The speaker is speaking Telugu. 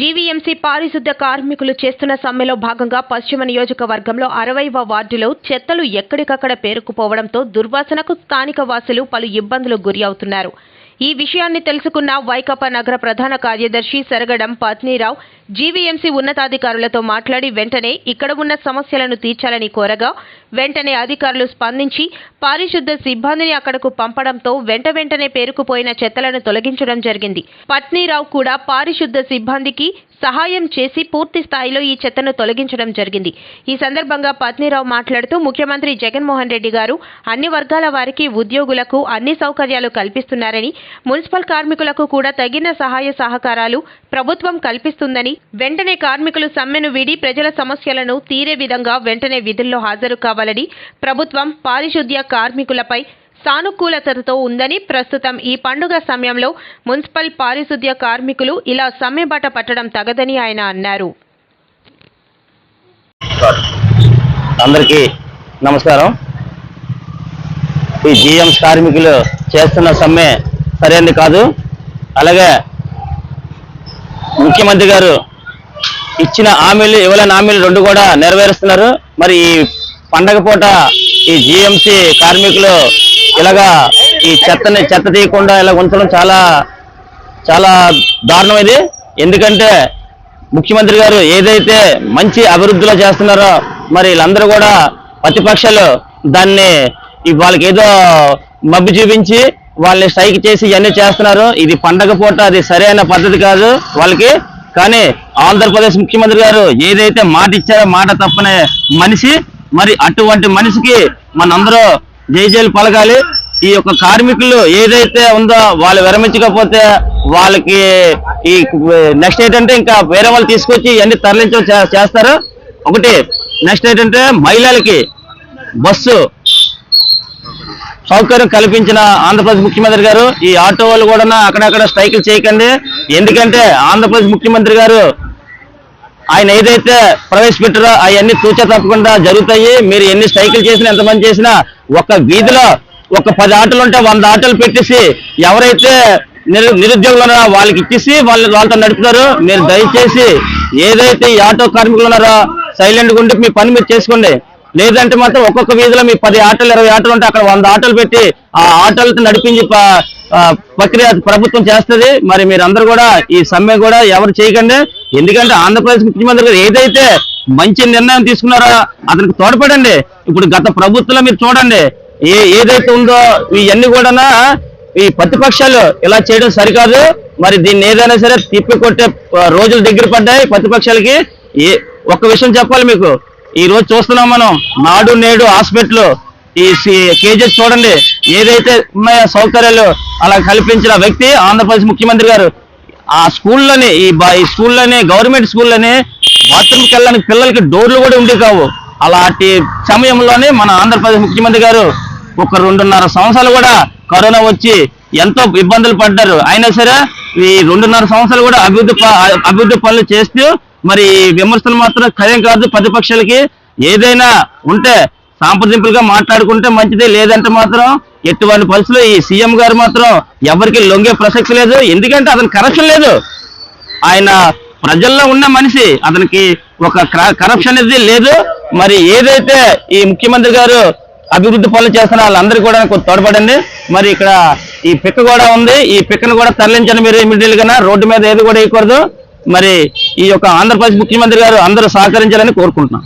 జీవీఎంసీ పారిశుద్ధ్య కార్మికులు చేస్తున్న సమ్మెలో భాగంగా పశ్చిమ నియోజకవర్గంలో 60వ వార్డులో చెత్తలు ఎక్కడికక్కడ పేరుకుపోవడంతో దుర్వాసనకు స్థానిక వాసులు పలు ఇబ్బందులు గురి అవుతున్నారు. ఈ విషయాన్ని తెలుసుకున్న వైకాపా నగర ప్రధాన కార్యదర్శి సరగడం పత్నీరావు జీవీఎంసీ ఉన్నతాధికారులతో మాట్లాడి వెంటనే ఇక్కడ ఉన్న సమస్యలను తీర్చాలని కోరగా వెంటనే అధికారులు స్పందించి పారిశుద్ధ్య సిబ్బందిని అక్కడకు పంపడంతో వెంటనే పేరుకుపోయిన చెత్తలను తొలగించడం జరిగింది. పత్నీరావు కూడా పారిశుద్ధ్య సిబ్బందికి సహాయం చేసి పూర్తి స్థాయిలో ఈ చెత్తను తొలగించడం జరిగింది. ఈ సందర్భంగా పత్నీరావు మాట్లాడుతూ ముఖ్యమంత్రి జగన్మోహన్ రెడ్డి గారు అన్ని వర్గాల వారికి ఉద్యోగులకు అన్ని సౌకర్యాలు కల్పిస్తున్నారని, మున్సిపల్ కార్మికులకు కూడా తగిన సహాయ సహకారాలు ప్రభుత్వం కల్పిస్తుందని, వెంటనే కార్మికులు సమ్మెను వీడి ప్రజల సమస్యలను తీరే విధంగా వెంటనే విధుల్లో హాజరు కావాలని, ప్రభుత్వం పారిశుద్ధ్య కార్మికులపై సానుకూలతతో ఉందని, ప్రస్తుతం ఈ పండుగ సమయంలో మున్సిపల్ పారిశుద్ధ్య కార్మికులు ఇలా సమ్మె బాట పట్టడం తగదని ఆయన అన్నారు. అందరికీ నమస్కారం. ఈ జీఎంసీ కార్మికులు చేస్తున్న సమ్మె సరైనది కాదు. అలాగే ముఖ్యమంత్రి గారు ఇచ్చిన హామీలు ఇవ్వలేని హామీలు రెండు కూడా నెరవేరుస్తున్నారు. మరి ఈ పండగ పూట ఈ జీఎంసీ కార్మికులు ఇలాగా ఈ చెత్త తీయకుండా ఇలా ఉంచడం చాలా చాలా దారుణం ఇది. ఎందుకంటే ముఖ్యమంత్రి గారు ఏదైతే మంచి అభివృద్ధిలో చేస్తున్నారో మరి వీళ్ళందరూ కూడా ప్రతిపక్షాలు దాన్ని వాళ్ళకి ఏదో మబ్బి చూపించి వాళ్ళని స్ట్రైక్ చేసి ఇవన్నీ చేస్తున్నారు. ఇది పండగ పూట అది సరైన పద్ధతి కాదు వాళ్ళకి. కానీ ఆంధ్రప్రదేశ్ ముఖ్యమంత్రి గారు ఏదైతే మాట ఇచ్చారో మాట తప్పనే మనిషి. మరి అటువంటి మనిషికి మనందరూ జైలు పలకాలి. ఈ యొక్క కార్మికులు ఏదైతే ఉందో వాళ్ళు విరమించకపోతే వాళ్ళకి ఈ నెక్స్ట్ ఏంటంటే ఇంకా వేరే వాళ్ళు తీసుకొచ్చి ఇవన్నీ తరలించడం చేస్తారు. ఒకటి నెక్స్ట్ ఏంటంటే మహిళలకి బస్సు సౌకర్యం కల్పించిన ఆంధ్రప్రదేశ్ ముఖ్యమంత్రి గారు ఈ ఆటో వాళ్ళు కూడా అక్కడక్కడ స్ట్రైకులు చేయకండి. ఎందుకంటే ఆంధ్రప్రదేశ్ ముఖ్యమంత్రి గారు ఆయన ఏదైతే ప్రవేశపెట్టారో అవన్నీ తూచా తప్పకుండా జరుగుతాయి. మీరు ఎన్ని స్ట్రైకులు చేసినా ఎంతమంది చేసినా ఒక వీధిలో ఒక 10 ఆటోలు ఉంటే 100 ఆటోలు పెట్టేసి ఎవరైతే నిరుద్యోగులు ఉన్నారో వాళ్ళకి ఇచ్చేసి వాళ్ళతో నడుపుతారు. మీరు దయచేసి ఏదైతే ఈ ఆటో కార్మికులు ఉన్నారో సైలెంట్గా ఉండి మీ పని మీరు చేసుకోండి. లేదంటే మాత్రం ఒక్కొక్క వీధిలో మీ 10 ఆటోలు 20 ఆటోలు ఉంటే అక్కడ 100 ఆటోలు పెట్టి ఆ ఆటోలతో నడిపించి ప్రక్రియ ప్రభుత్వం చేస్తుంది. మరి మీరందరూ కూడా ఈ సమ్మె కూడా ఎవరు చేయకండి. ఎందుకంటే ఆంధ్రప్రదేశ్ ముఖ్యమంత్రి గారు ఏదైతే మంచి నిర్ణయం తీసుకున్నారో అతనికి తోడ్పడండి. ఇప్పుడు గత ప్రభుత్వంలో మీరు చూడండి ఏదైతే ఉందో ఇవన్నీ కూడా ఈ ప్రతిపక్షాలు ఇలా చేయడం సరికాదు. మరి దీన్ని ఏదైనా సరే తిప్పికొట్టే రోజులు దగ్గర పడ్డాయి ప్రతిపక్షాలకి. ఒక్క విషయం చెప్పాలి మీకు, ఈ రోజు చూస్తున్నాం మనం నాడు నేడు హాస్పిటల్ ఈ కేజెస్ చూడండి ఏదైతే ఉన్నాయో సౌకర్యాలు అలా కల్పించిన వ్యక్తి ఆంధ్రప్రదేశ్ ముఖ్యమంత్రి గారు. ఆ స్కూల్లోనే ఈ స్కూల్లోనే గవర్నమెంట్ స్కూల్లోనే బాత్రూమ్కి వెళ్ళడానికి పిల్లలకి డోర్లు కూడా ఉండే కావు. అలాంటి సమయంలోనే మన ఆంధ్రప్రదేశ్ ముఖ్యమంత్రి గారు ఒక 2.5 సంవత్సరాలు కూడా కరోనా వచ్చి ఎంతో ఇబ్బందులు పడ్డారు. అయినా సరే ఈ 2.5 సంవత్సరాలు కూడా అభివృద్ధి పనులు చేస్తూ మరి విమర్శలు మాత్రం ఖాయం కాదు. ప్రతిపక్షాలకి ఏదైనా ఉంటే సాంప్రదింపులుగా మాట్లాడుకుంటే మంచిది. లేదంటే మాత్రం ఎటువంటి పరిస్థితుల్లో ఈ సీఎం గారు మాత్రం ఎవరికి లొంగే ప్రసక్తి లేదు. ఎందుకంటే అతనికి కరప్షన్ లేదు. ఆయన ప్రజల్లో ఉన్న మనిషి, అతనికి ఒక కరప్షన్ అనేది లేదు. మరి ఏదైతే ఈ ముఖ్యమంత్రి గారు అభివృద్ధి పనులు చేస్తున్న వాళ్ళందరికీ కూడా తోడ్పడండి. మరి ఇక్కడ ఈ పిక్క కూడా ఉంది, ఈ పిక్కను కూడా తరలించండి. మీరు ఇమీడియట్ గా రోడ్డు మీద ఏది కూడా వేయకూడదు. మరి ఈ యొక్క ఆంధ్రప్రదేశ్ ముఖ్యమంత్రి గారు అందరూ సహకరించాలని కోరుకుంటున్నాం.